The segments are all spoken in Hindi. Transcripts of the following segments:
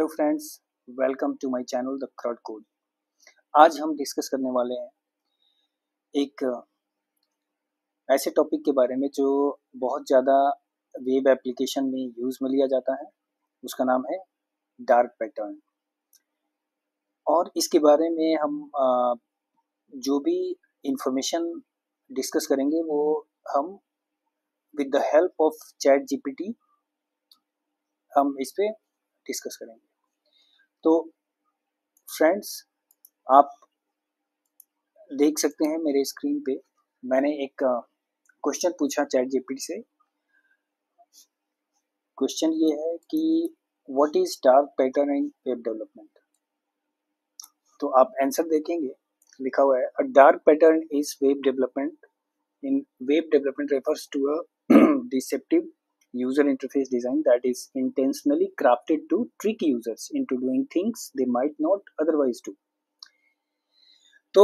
Hello friends, welcome to my channel the Crowd Code. आज हम डिस्कस करने वाले हैं एक ऐसे टॉपिक के बारे में जो बहुत ज़्यादा वेब एप्लीकेशन में यूज़ में लिया जाता है। उसका नाम है डार्क पैटर्न। और इसके बारे में हम जो भी इंफॉर्मेशन डिस्कस करेंगे वो हम with the help of chat GPT हम इस पे डिस्कस करेंगे। तो फ्रेंड्स, आप देख सकते हैं मेरे स्क्रीन पे मैंने एक क्वेश्चन पूछा चैट जीपीटी से। क्वेश्चन ये है कि what is dark pattern in web development. तो आप आंसर देखेंगे, लिखा हुआ है a dark pattern is web development in web development refers to a deceptive user interface design that is intentionally crafted to trick users into doing things they might not otherwise do. तो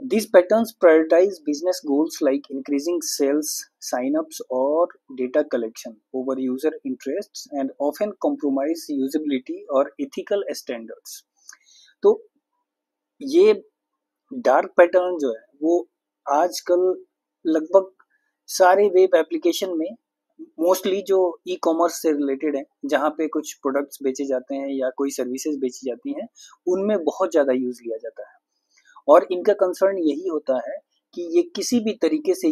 these patterns prioritize business goals like increasing sales, sign-ups, or data collection over user interests and often compromise usability or ethical standards. तो ये डार्क पैटर्न जो है वो आजकल लगभग सारे वेब एप्लीकेशन में मोस्टली जो ई कॉमर्स से रिलेटेड है, जहाँ पे कुछ प्रोडक्ट्स बेचे जाते हैं या कोई सर्विसेज बेची जाती हैं, उनमें बहुत ज़्यादा यूज़ लिया जाता है। और इनका कंसर्न यही होता है कि ये किसी भी तरीके से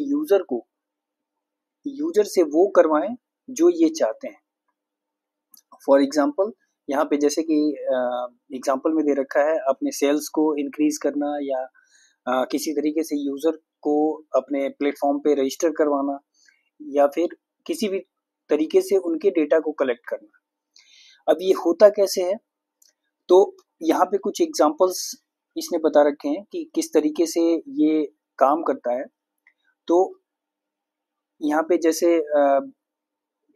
यूजर से वो करवाएं जो ये चाहते हैं। फॉर एग्जांपल, यहाँ पे जैसे कि एग्जांपल में दे रखा है, अपने सेल्स को इंक्रीज करना या किसी तरीके से यूजर को अपने प्लेटफॉर्म पे रजिस्टर करवाना या फिर किसी भी तरीके से उनके डेटा को कलेक्ट करना। अब ये होता कैसे है, तो यहाँ पे कुछ एग्जांपल्स इसने बता रखे हैं कि किस तरीके से ये काम करता है। तो यहाँ पे जैसे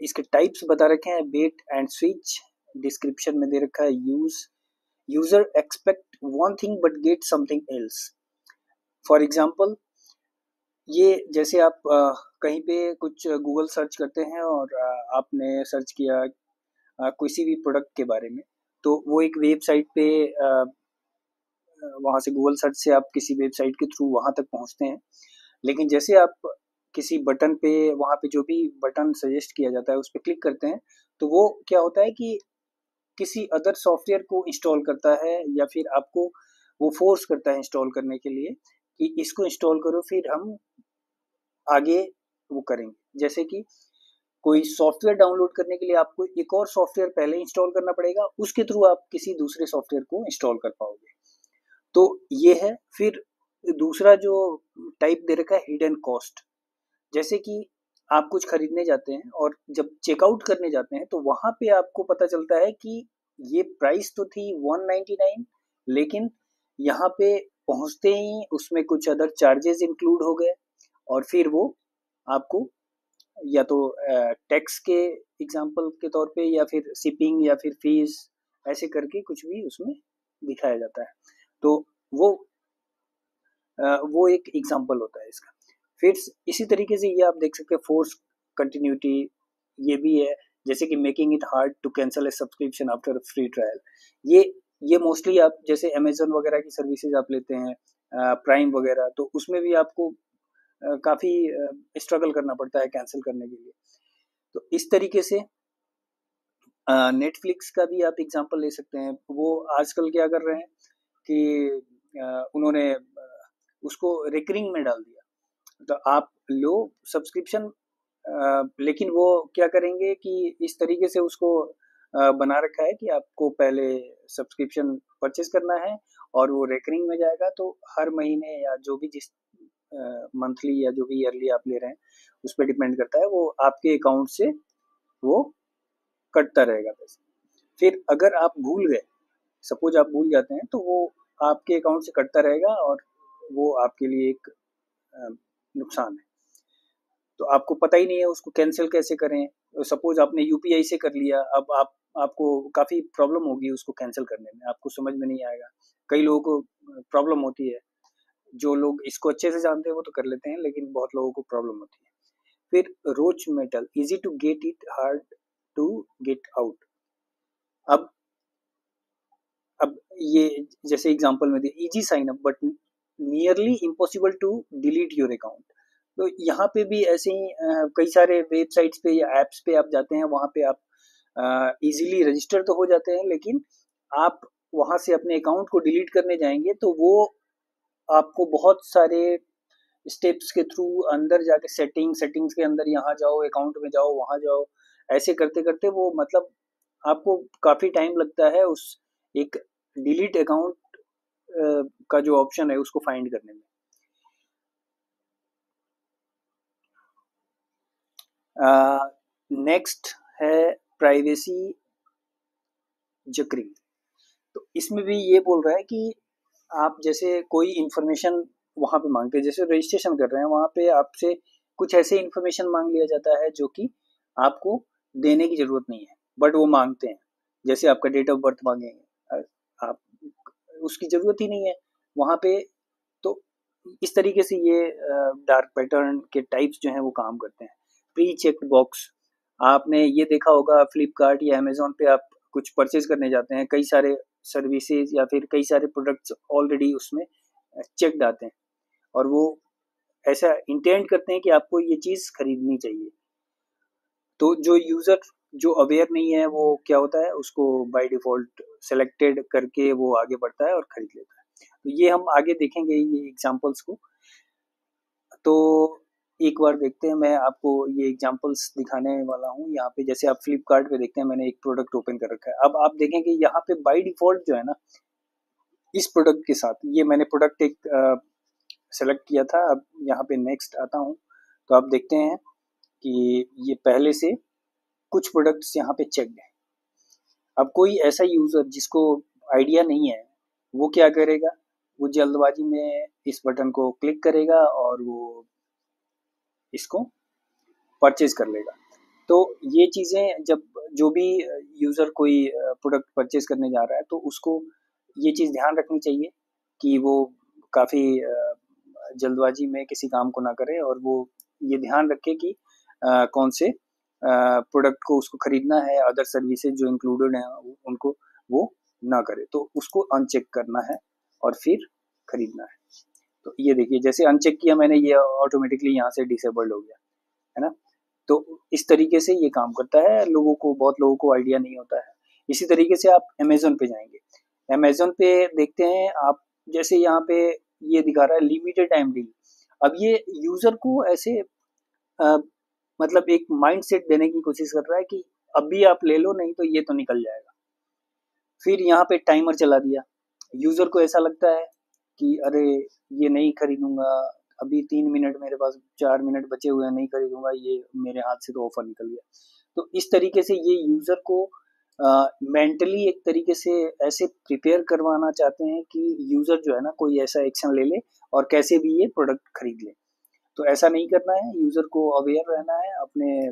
इसके टाइप्स बता रखे हैं, बेट एंड स्विच। डिस्क्रिप्शन में दे रखा है user expect one thing but get something else. For example, ये जैसे आप कहीं पे कुछ गूगल सर्च करते हैं और आपने सर्च किया किसी भी प्रोडक्ट के बारे में, तो वो एक वेबसाइट पे वहाँ से गूगल सर्च से आप किसी वेबसाइट के थ्रू वहाँ तक पहुँचते हैं। लेकिन जैसे आप किसी बटन पे, वहाँ पे जो भी बटन सजेस्ट किया जाता है उस पर क्लिक करते हैं, तो वो क्या होता है कि किसी अदर सॉफ्टवेयर को इंस्टॉल करता है या फिर आपको वो फोर्स करता है इंस्टॉल करने के लिए कि इसको इंस्टॉल करो, फिर हम आगे वो करेंगे। जैसे कि कोई सॉफ्टवेयर डाउनलोड करने के लिए आपको एक और सॉफ्टवेयर पहले इंस्टॉल करना पड़ेगा, उसके थ्रू आप किसी दूसरे सॉफ्टवेयर को इंस्टॉल कर पाओगे। तो ये है। फिर दूसरा जो टाइप दे रखा है हिडन कॉस्ट। जैसे कि आप कुछ खरीदने जाते हैं और जब चेकआउट करने जाते हैं तो वहां पे आपको पता चलता है कि ये प्राइस तो थी 199, लेकिन यहाँ पे पहुंचते ही उसमें कुछ अदर चार्जेस इंक्लूड हो गए और फिर वो आपको या तो टैक्स के एग्जांपल के तौर पे या फिर शिपिंग या फिर फीस ऐसे करके कुछ भी उसमें दिखाया जाता है। तो वो एक एग्जांपल होता है इसका। फिर इसी तरीके से ये आप देख सकते हैं फोर्स कंटिन्यूटी, ये भी है। जैसे कि making it hard to cancel A subscription after free trial. ये मोस्टली आप जैसे अमेजन वगैरह की सर्विसेज आप लेते हैं, प्राइम वगैरह, तो उसमें भी आपको काफ़ी स्ट्रगल करना पड़ता है कैंसिल करने के लिए। तो इस तरीके से नेटफ्लिक्स का भी आप एग्जांपल ले सकते हैं। वो आजकल क्या कर रहे हैं कि उन्होंने उसको रिकरिंग में डाल दिया। तो आप लो सब्सक्रिप्शन, लेकिन वो क्या करेंगे कि इस तरीके से उसको बना रखा है कि आपको पहले सब्सक्रिप्शन परचेज करना है और वो रिकरिंग में जाएगा। तो हर महीने या जो भी जिस मंथली या जो भी ईयरली आप ले रहे हैं उस पर डिपेंड करता है, वो आपके अकाउंट से वो कटता रहेगा पैसे। फिर अगर आप भूल गए, सपोज आप भूल जाते हैं, तो वो आपके अकाउंट से कटता रहेगा और वो आपके लिए एक नुकसान है। तो आपको पता ही नहीं है उसको कैंसिल कैसे करें। सपोज आपने यूपीआई से कर लिया, अब आपको काफ़ी प्रॉब्लम होगी उसको कैंसिल करने में, आपको समझ में नहीं आएगा। कई लोगों को प्रॉब्लम होती है, जो लोग इसको अच्छे से जानते हैं वो तो कर लेते हैं, लेकिन बहुत लोगों को प्रॉब्लम होती है। फिर roach motel, easy to get it, hard to get out. अब अब ये जैसे एग्जांपल में दिया, easy sign up but nearly impossible to delete your account. तो यहाँ पे भी ऐसे ही कई सारे वेबसाइट्स पे या एप्स पे आप जाते हैं, वहाँ पे आप इजीली रजिस्टर तो हो जाते हैं, लेकिन आप वहाँ से अपने अकाउंट को डिलीट करने जाएंगे तो वो आपको बहुत सारे स्टेप्स के थ्रू अंदर जाके सेटिंग्स के अंदर यहाँ जाओ, अकाउंट में जाओ, वहाँ जाओ, ऐसे करते करते वो मतलब आपको काफ़ी टाइम लगता है उस एक डिलीट अकाउंट का जो ऑप्शन है उसको फाइंड करने में। नेक्स्ट है प्राइवेसी जकरिंग। तो इसमें भी ये बोल रहा है कि आप जैसे कोई इन्फॉर्मेशन वहाँ पे मांगते हैं, जैसे रजिस्ट्रेशन कर रहे हैं वहाँ पे आपसे कुछ ऐसे इन्फॉर्मेशन मांग लिया जाता है जो कि आपको देने की ज़रूरत नहीं है, बट वो मांगते हैं। जैसे आपका डेट ऑफ बर्थ मांगेंगे, आप उसकी ज़रूरत ही नहीं है वहाँ पे। तो इस तरीके से ये डार्क पैटर्न के टाइप्स जो हैं वो काम करते हैं। प्री चेक्ड बॉक्स, आपने ये देखा होगा फ्लिपकार्ट या अमेजोन पे आप कुछ परचेज करने जाते हैं, कई सारे सर्विसेज या फिर कई सारे प्रोडक्ट्स ऑलरेडी उसमें चेक्ड आते हैं और वो ऐसा इंटेंड करते हैं कि आपको ये चीज़ खरीदनी चाहिए। तो जो यूज़र जो अवेयर नहीं है वो क्या होता है, उसको बाय डिफ़ॉल्ट सेलेक्टेड करके वो आगे बढ़ता है और खरीद लेता है। तो ये हम आगे देखेंगे ये एग्जांपल्स को। तो एक बार देखते हैं, मैं आपको ये एग्जांपल्स दिखाने वाला हूँ। यहाँ पे जैसे आप फ्लिपकार्ट पे देखते हैं, मैंने एक प्रोडक्ट ओपन कर रखा है। अब आप देखेंगे यहाँ पे बाय डिफ़ॉल्ट जो है ना, इस प्रोडक्ट के साथ ये मैंने प्रोडक्ट एक सेलेक्ट किया था। अब यहाँ पे नेक्स्ट आता हूँ तो आप देखते हैं कि ये पहले से कुछ प्रोडक्ट्स यहाँ पे चेक्ड है। अब कोई ऐसा यूज़र जिसको आइडिया नहीं है वो क्या करेगा, वो जल्दबाजी में इस बटन को क्लिक करेगा और वो इसको परचेज कर लेगा। तो ये चीज़ें जब जो भी यूज़र कोई प्रोडक्ट परचेज करने जा रहा है तो उसको ये चीज़ ध्यान रखनी चाहिए कि वो काफ़ी जल्दबाजी में किसी काम को ना करे और वो ये ध्यान रखे कि कौन से प्रोडक्ट को उसको खरीदना है, अदर सर्विसेज जो इंक्लूडेड हैं उनको वो ना करे। तो उसको अनचेक करना है और फिर खरीदना है। तो ये देखिए जैसे अनचेक किया मैंने, ये ऑटोमेटिकली यहाँ से डिसेबल्ड हो गया, है ना। तो इस तरीके से ये काम करता है। बहुत लोगों को आइडिया नहीं होता है। इसी तरीके से आप अमेज़न पे जाएँगे। अमेज़न पे देखते हैं आप, जैसे यहाँ पे ये दिखा रहा है लिमिटेड टाइम डील। अब ये यूज़र को ऐसे अ, मतलब एक माइंडसेट देने की कोशिश कर रहा है कि अभी आप ले लो, नहीं तो ये तो निकल जाएगा। फिर यहाँ पे टाइमर चला दिया। यूज़र को ऐसा लगता है कि अरे ये नहीं खरीदूँगा, अभी 3 मिनट मेरे पास, 4 मिनट बचे हुए हैं, नहीं खरीदूँगा, ये मेरे हाथ से तो ऑफ़र निकल गया। तो इस तरीके से ये यूज़र को मेंटली एक तरीके से ऐसे प्रिपेयर करवाना चाहते हैं कि यूज़र जो है ना कोई ऐसा एक्शन ले ले और कैसे भी ये प्रोडक्ट खरीद ले। तो ऐसा नहीं करना है, यूज़र को अवेयर रहना है अपने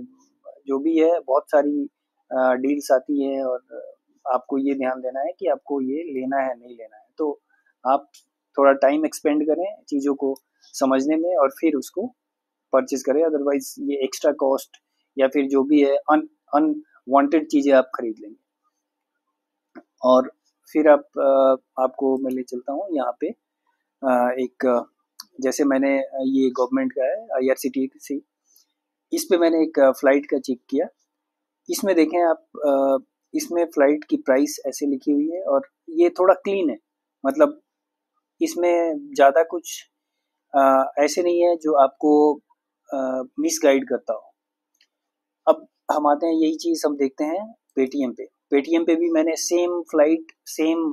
जो भी है। बहुत सारी डील्स आती हैं और आपको ये ध्यान देना है कि आपको ये लेना है नहीं लेना है। तो आप थोड़ा टाइम एक्सपेंड करें चीज़ों को समझने में और फिर उसको परचेज करें, अदरवाइज ये एक्स्ट्रा कॉस्ट या फिर जो भी है अनवांटेड चीज़ें आप खरीद लेंगे। और फिर आपको मैं ले चलता हूँ यहाँ पे एक जैसे मैंने ये गवर्नमेंट का है IRCTC, इस पे मैंने एक फ़्लाइट का चेक किया। इसमें देखें आप, इसमें फ़्लाइट की प्राइस ऐसे लिखी हुई है और ये थोड़ा क्लीन है, मतलब इसमें ज़्यादा कुछ ऐसे नहीं है जो आपको मिसगाइड करता हो। अब हम आते हैं, यही चीज़ हम देखते हैं पेटीएम पे। पेटीएम पे भी मैंने same flight, same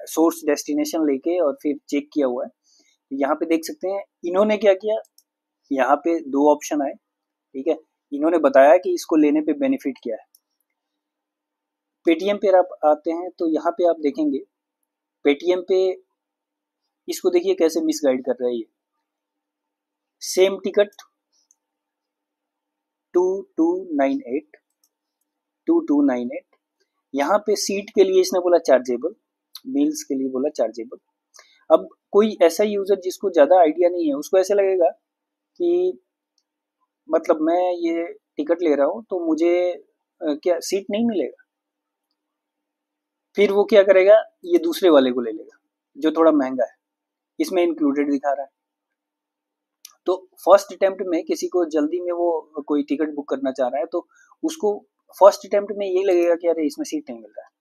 source destination लेके और फिर चेक किया हुआ है। यहाँ पे देख सकते हैं इन्होंने क्या किया, यहाँ पे 2 ऑप्शन आए, ठीक है। इन्होंने बताया कि इसको लेने पे बेनिफिट क्या है। पेटीएम पे आप आते हैं तो यहाँ पे आप देखेंगे पेटीएम पे इसको देखिए कैसे मिसगाइड कर रहा है ये। सेम टिकट 2298 2298, यहाँ पे सीट के लिए इसने बोला चार्जेबल, मील्स के लिए बोला चार्जेबल। अब कोई ऐसा यूजर जिसको ज़्यादा आइडिया नहीं है उसको ऐसे लगेगा कि मतलब मैं ये टिकट ले रहा हूँ तो मुझे क्या सीट नहीं मिलेगा। फिर वो क्या करेगा, ये दूसरे वाले को ले लेगा जो थोड़ा महंगा है, इसमें इंक्लूडेड दिखा रहा है। तो फर्स्ट अटेम्प्ट में किसी को जल्दी में वो कोई टिकट बुक करना चाह रहा है तो उसको फर्स्ट अटेम्प्ट में ये लगेगा कि अरे इसमें सीट नहीं मिल रहा है,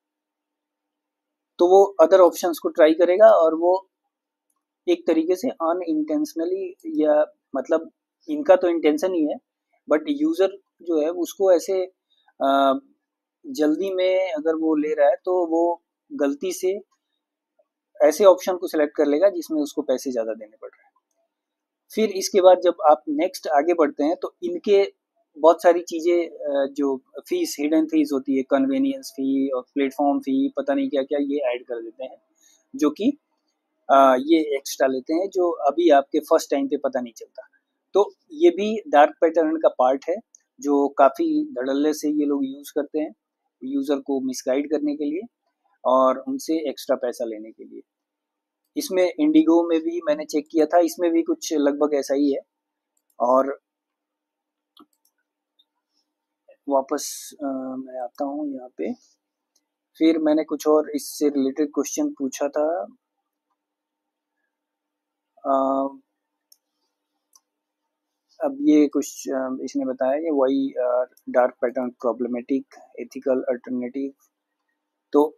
तो वो अदर ऑप्शंस को ट्राई करेगा और वो एक तरीके से अनइंटेंशनली, या मतलब इनका तो इंटेंशन ही है, बट यूजर जो है उसको ऐसे जल्दी में अगर वो ले रहा है तो वो गलती से ऐसे ऑप्शन को सिलेक्ट कर लेगा जिसमें उसको पैसे ज़्यादा देने पड़ रहे हैं। फिर इसके बाद जब आप नेक्स्ट आगे बढ़ते हैं तो इनके बहुत सारी चीज़ें जो फीस, हिडन फीस होती है, कन्वीनियंस फी और प्लेटफॉर्म फी, पता नहीं क्या क्या ये ऐड कर देते हैं, जो कि ये एक्स्ट्रा लेते हैं, जो अभी आपके फर्स्ट टाइम पे पता नहीं चलता। तो ये भी डार्क पैटर्न का पार्ट है जो काफ़ी धड़ल्ले से ये लोग यूज़ करते हैं यूज़र को मिसगाइड करने के लिए और उनसे एक्स्ट्रा पैसा लेने के लिए। इसमें इंडिगो में भी मैंने चेक किया था, इसमें भी कुछ लगभग ऐसा ही है। और वापस मैं आता हूँ यहाँ पे, फिर मैंने कुछ और इससे रिलेटेड क्वेश्चन पूछा था। अब ये कुछ इसने बताया कि why dark pattern problematic, ethical alternative. तो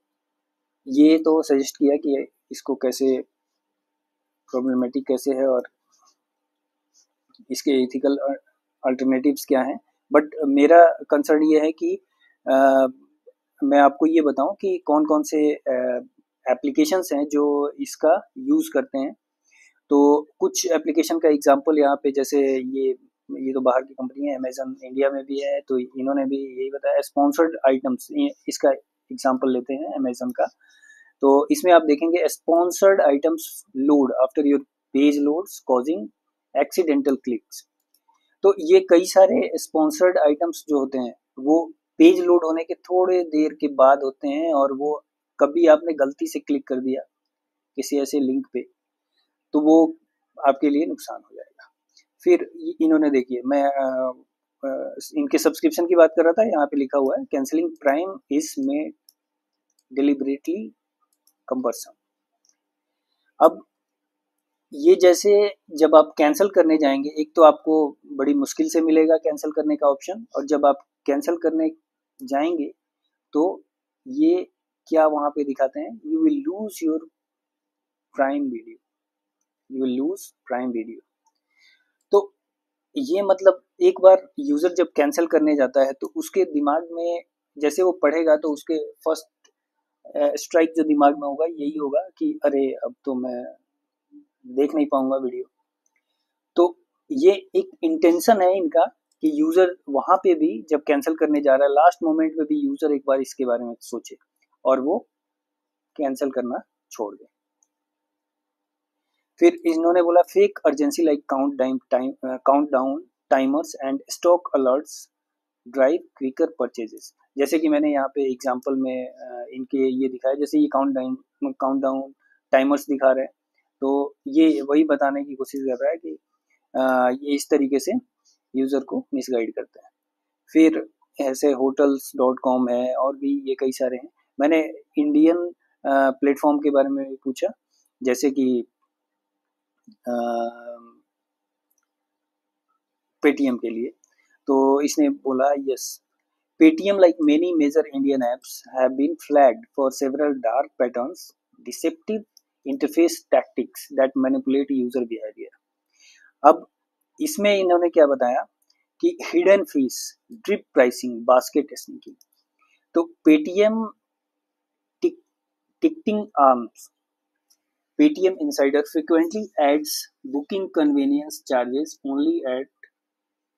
ये तो सजेस्ट किया कि इसको कैसे प्रॉब्लमेटिक कैसे है और इसके एथिकल अल्टरनेटिव्स क्या हैं। बट मेरा कंसर्न ये है कि मैं आपको ये बताऊं कि कौन कौन से एप्लीकेशंस हैं जो इसका यूज़ करते हैं। तो कुछ एप्लीकेशन का एग्जांपल यहाँ पे, जैसे ये तो बाहर की कंपनी है, अमेजन इंडिया में भी है, तो इन्होंने भी यही बताया। स्पॉन्सर्ड आइटम्स, इसका एग्जांपल लेते हैं अमेजन का। तो इसमें आप देखेंगे sponsored items load after your page loads causing accidental clicks. तो ये कई सारे स्पॉन्सर्ड आइटम्स जो होते हैं वो पेज लोड होने के थोड़े देर के बाद होते हैं, और वो कभी आपने गलती से क्लिक कर दिया किसी ऐसे लिंक पे तो वो आपके लिए नुकसान हो जाएगा। फिर इन्होंने देखिए, मैं इनके सब्सक्रिप्शन की बात कर रहा था, यहाँ पे लिखा हुआ है cancelling prime is made deliberately compulsion. अब ये जैसे जब आप कैंसिल करने जाएंगे, एक तो आपको बड़ी मुश्किल से मिलेगा कैंसिल करने का ऑप्शन, और जब आप कैंसिल करने जाएंगे तो ये क्या वहां पे दिखाते हैं, you will lose your prime video, you will lose prime video. तो ये मतलब एक बार यूजर जब कैंसिल करने जाता है तो उसके दिमाग में जैसे वो पढ़ेगा तो उसके फर्स्ट स्ट्राइक जो दिमाग में होगा यही होगा कि अरे अब तो मैं देख नहीं पाऊंगा वीडियो। तो ये एक इंटेंशन है इनका कि यूजर वहां पे भी जब कैंसिल करने जा रहा है लास्ट मोमेंट में भी यूजर एक बार इसके बारे में सोचे और वो कैंसिल करना छोड़ दे। फिर इन्होंने बोला fake urgency like countdown timers and stock alerts drive quicker purchases. जैसे कि मैंने यहाँ पे एग्जांपल में इनके ये दिखाया, जैसे ये काउंट डाउन टाइमर्स दिखा रहे हैं, तो ये वही बताने की कोशिश कर रहा है कि ये इस तरीके से यूज़र को मिसगाइड करता है। फिर ऐसे hotels.com है और भी ये कई सारे हैं। मैंने इंडियन प्लेटफॉर्म के बारे में भी पूछा, जैसे कि पेटीएम के लिए। तो इसने बोला yes, Paytm like many major Indian apps have been flagged for several dark patterns, deceptive interface tactics that manipulate user behaviour. अब इसमें इन्होंने क्या बताया कि hidden fees, drip pricing, basket sneaking. तो Paytm ticketing arms, Paytm insider frequently adds booking convenience charges only at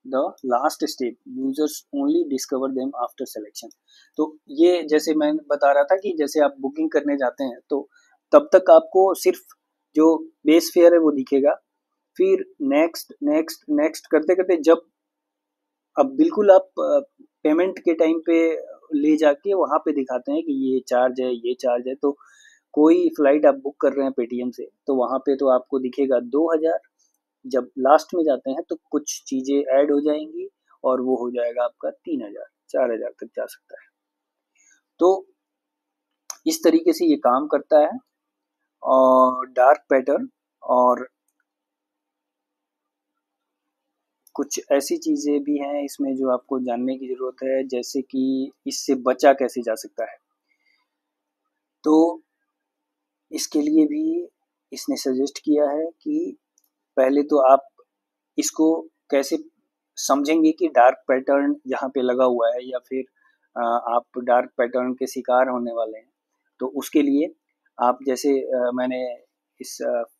the last step, users only discover them after selection। तो ये जैसे मैं बता रहा था कि जैसे आप बुकिंग करने जाते हैं तो तब तक आपको सिर्फ जो बेस फेयर है वो दिखेगा, फिर नेक्स्ट नेक्स्ट नेक्स्ट करते करते जब अब बिल्कुल आप पेमेंट के टाइम पे ले जाके वहाँ पे दिखाते हैं कि ये चार्ज है, ये चार्ज है। तो कोई फ्लाइट आप बुक कर रहे हैं पेटीएम से तो वहाँ पे तो आपको दिखेगा 2000, जब लास्ट में जाते हैं तो कुछ चीज़ें ऐड हो जाएंगी और वो हो जाएगा आपका 3000 4000 तक जा सकता है। तो इस तरीके से ये काम करता है। और डार्क पैटर्न और कुछ ऐसी चीज़ें भी हैं इसमें जो आपको जानने की ज़रूरत है, जैसे कि इससे बचा कैसे जा सकता है। तो इसके लिए भी इसने सजेस्ट किया है कि पहले तो आप इसको कैसे समझेंगे कि डार्क पैटर्न यहाँ पे लगा हुआ है या फिर आप डार्क पैटर्न के शिकार होने वाले हैं। तो उसके लिए आप जैसे मैंने इस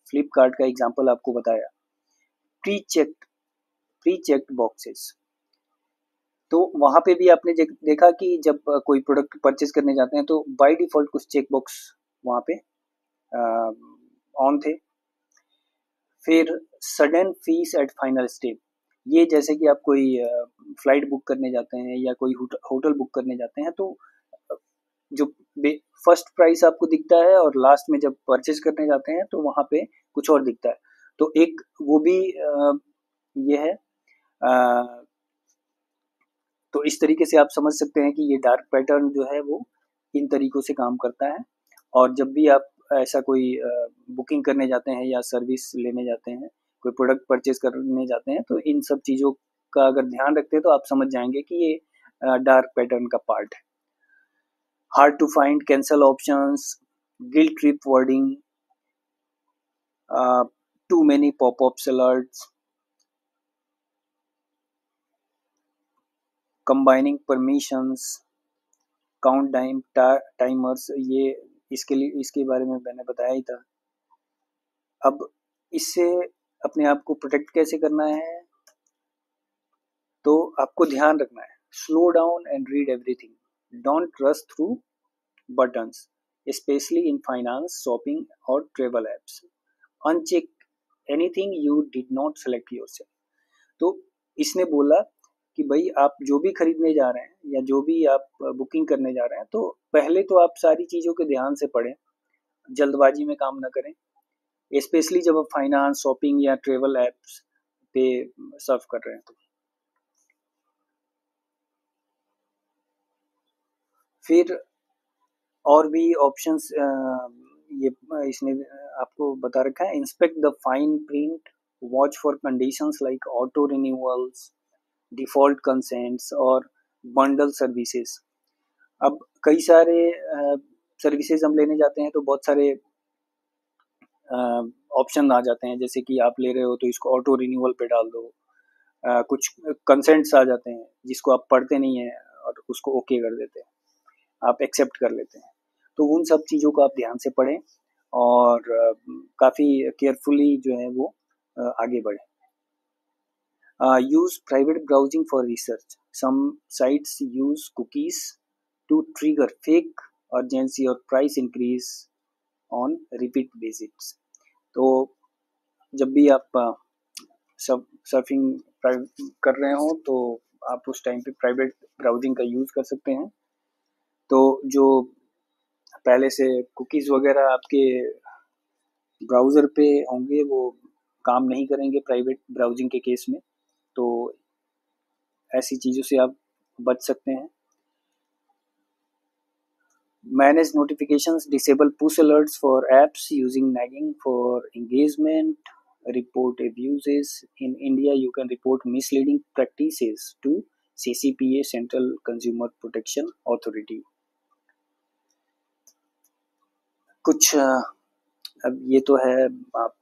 फ्लिपकार्ट का एग्जांपल आपको बताया, pre checked pre checked boxes. तो वहाँ पे भी आपने देखा कि जब कोई प्रोडक्ट परचेज करने जाते हैं तो बाय डिफ़ॉल्ट कुछ चेक बॉक्स वहाँ पे ऑन थे। फिर sudden fees at final step, ये जैसे कि आप कोई फ्लाइट बुक करने जाते हैं या कोई होटल बुक करने जाते हैं, तो जो फर्स्ट प्राइस आपको दिखता है और लास्ट में जब परचेज करने जाते हैं तो वहाँ पे कुछ और दिखता है। तो एक वो भी ये है। तो इस तरीके से आप समझ सकते हैं कि ये डार्क पैटर्न जो है वो इन तरीकों से काम करता है। और जब भी आप ऐसा कोई बुकिंग करने जाते हैं या सर्विस लेने जाते हैं, कोई प्रोडक्ट परचेज करने जाते हैं, तो इन सब चीज़ों का अगर ध्यान रखते हैं तो आप समझ जाएंगे कि ये डार्क पैटर्न का पार्ट है। Hard to find cancel options, guilt trip wording, too many popups alerts, combining permissions, count timers, ये इसके बारे में मैंने बताया ही था। अब इससे अपने आप को प्रोटेक्ट कैसे करना है, तो आपको ध्यान रखना है, slow down and read everything, don't rush through buttons, especially in finance, shopping और travel apps, uncheck anything you did not select yourself. तो इसने बोला कि भाई आप जो भी खरीदने जा रहे हैं या जो भी आप बुकिंग करने जा रहे हैं, तो पहले तो आप सारी चीज़ों के ध्यान से पढ़ें, जल्दबाजी में काम ना करें, स्पेशली जब आप फाइनेंस, शॉपिंग या ट्रेवल एप्स पे सर्व कर रहे हैं। तो फिर और भी ऑप्शंस ये इसने आपको बता रखा है, inspect the fine print, watch for conditions like auto renewals, default consents और बंडल सर्विसेज। अब कई सारे सर्विसेज हम लेने जाते हैं तो बहुत सारे ऑप्शन आ जाते हैं, जैसे कि आप ले रहे हो तो इसको ऑटो रिन्यूअल पे डाल दो। कुछ कंसेंट्स आ जाते हैं जिसको आप पढ़ते नहीं हैं और उसको ओके कर देते हैं, आप एक्सेप्ट कर लेते हैं। तो उन सब चीज़ों को आप ध्यान से पढ़ें और काफ़ी केयरफुली जो है वो आगे बढ़ें। use private browsing for research. Some sites use cookies to trigger fake urgency or price increase on repeat visits. तो जब भी आप सब सर्फिंग कर रहे हो तो आप उस टाइम पे प्राइवेट ब्राउजिंग का यूज़ कर सकते हैं। तो जो पहले से कुकीज़ वगैरह आपके ब्राउज़र पे होंगे वो काम नहीं करेंगे प्राइवेट ब्राउजिंग के केस में, तो ऐसी चीज़ों से आप बच सकते हैं। Manage notifications, disable push alerts for apps using nagging for engagement, report abuses. In India, you can report misleading practices to CCPA, Central Consumer Protection Authority. कुछ अब ये तो है, आप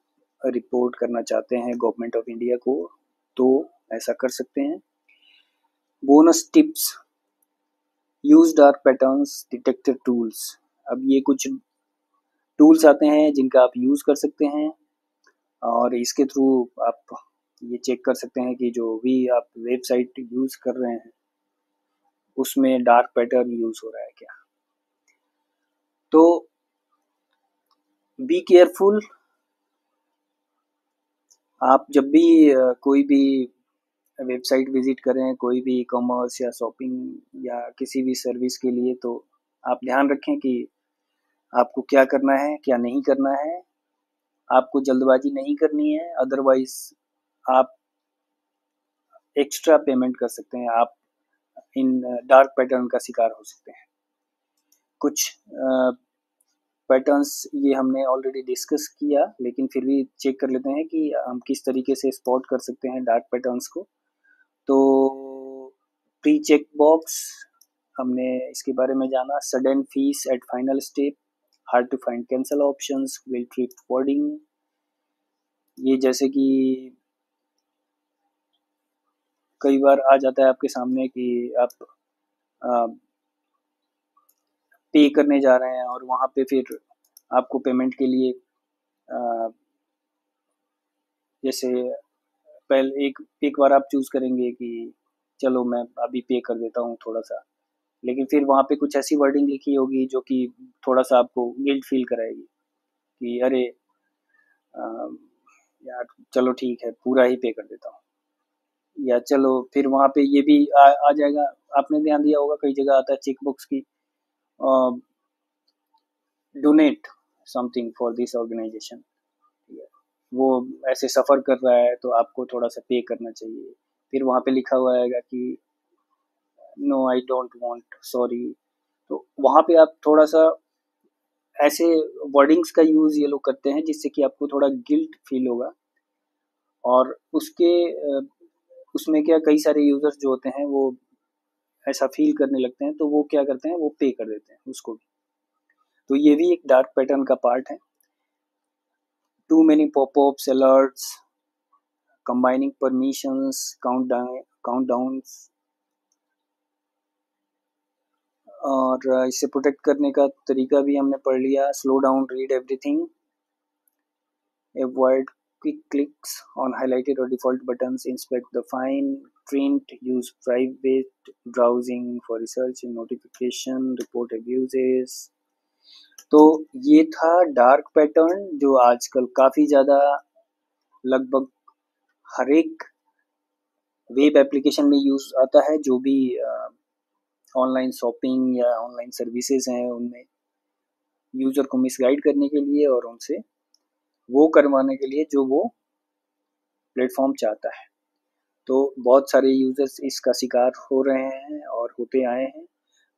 रिपोर्ट करना चाहते हैं गवर्नमेंट ऑफ इंडिया को तो ऐसा कर सकते हैं। Bonus tips, use dark patterns detector tools. अब ये कुछ टूल्स आते हैं जिनका आप यूज़ कर सकते हैं और इसके थ्रू आप ये चेक कर सकते हैं कि जो भी आप वेबसाइट यूज़ कर रहे हैं उसमें डार्क पैटर्न यूज़ हो रहा है क्या। तो बी केयरफुल, आप जब भी कोई भी वेबसाइट विजिट करें, कोई भी कॉमर्स या शॉपिंग या किसी भी सर्विस के लिए, तो आप ध्यान रखें कि आपको क्या करना है क्या नहीं करना है। आपको जल्दबाजी नहीं करनी है, अदरवाइज आप एक्स्ट्रा पेमेंट कर सकते हैं, आप इन डार्क पैटर्न का शिकार हो सकते हैं। कुछ पैटर्न्स ये हमने ऑलरेडी डिस्कस किया, लेकिन फिर भी चेक कर लेते हैं कि हम किस तरीके से स्पॉट कर सकते हैं डार्क पैटर्न्स को। तो प्री चेक बॉक्स हमने इसके बारे में जाना, sudden fees at final step, hard to find cancel options, will trip wording. ये जैसे कि कई बार आ जाता है आपके सामने कि आप पे करने जा रहे हैं और वहाँ पे फिर आपको पेमेंट के लिए जैसे पहले एक बार आप चूज़ करेंगे कि चलो मैं अभी पे कर देता हूँ थोड़ा-सा, लेकिन फिर वहाँ पे कुछ ऐसी वर्डिंग लिखी होगी जो कि थोड़ा-सा आपको गिल्ट फ़ील कराएगी कि अरे यार चलो ठीक है, पूरा ही पे कर देता हूँ। या चलो फिर वहाँ पे ये भी आ जाएगा, आपने ध्यान दिया होगा कई जगह आता है चेक बॉक्स की donate something for this organisation, वो ऐसे सफ़र कर रहा है तो आपको थोड़ा-सा पे करना चाहिए। फिर वहाँ पे लिखा हुआ आएगा कि no I don't want, sorry. तो वहाँ पे आप थोड़ा-सा ऐसे वर्डिंग्स का यूज़ ये लोग करते हैं जिससे कि आपको थोड़ा गिल्ट फ़ील होगा। और उसमें क्या कई सारे यूज़र्स जो होते हैं वो ऐसा फ़ील करने लगते हैं, तो वो क्या करते हैं, वो पे कर देते हैं उसको भी। तो ये भी एक डार्क पैटर्न का पार्ट है। Too many popups, alerts, combining permissions, countdowns, और इससे प्रोटेक्ट करने का तरीका भी हमने पढ़ लिया। Slow down, read everything, avoid quick clicks on highlighted or default buttons, inspect the fine print, use private browsing for research and notification, report abuses। तो ये था डार्क पैटर्न जो आजकल काफ़ी ज़्यादा लगभग हर एक वेब एप्लीकेशन में यूज़ आता है, जो भी ऑनलाइन शॉपिंग या ऑनलाइन सर्विसेज हैं उनमें यूज़र को मिसगाइड करने के लिए और उनसे वो करवाने के लिए जो वो प्लेटफॉर्म चाहता है। तो बहुत सारे यूज़र्स इसका शिकार हो रहे हैं और होते आए हैं।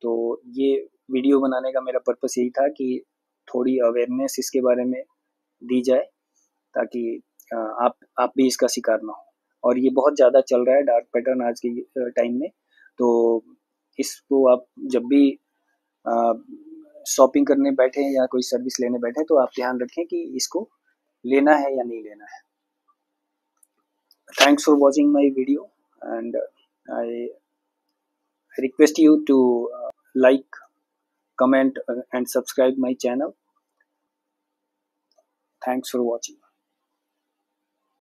तो ये वीडियो बनाने का मेरा पर्पस यही था कि थोड़ी अवेयरनेस इसके बारे में दी जाए, ताकि आप भी इसका शिकार ना हो। और ये बहुत ज़्यादा चल रहा है डार्क पैटर्न आज के टाइम में। तो इसको आप जब भी शॉपिंग करने बैठे या कोई सर्विस लेने बैठे तो आप ध्यान रखें कि इसको लेना है या नहीं लेना है। Thanks for watching my video, and I request you to like, comment, and subscribe my channel. Thanks for watching.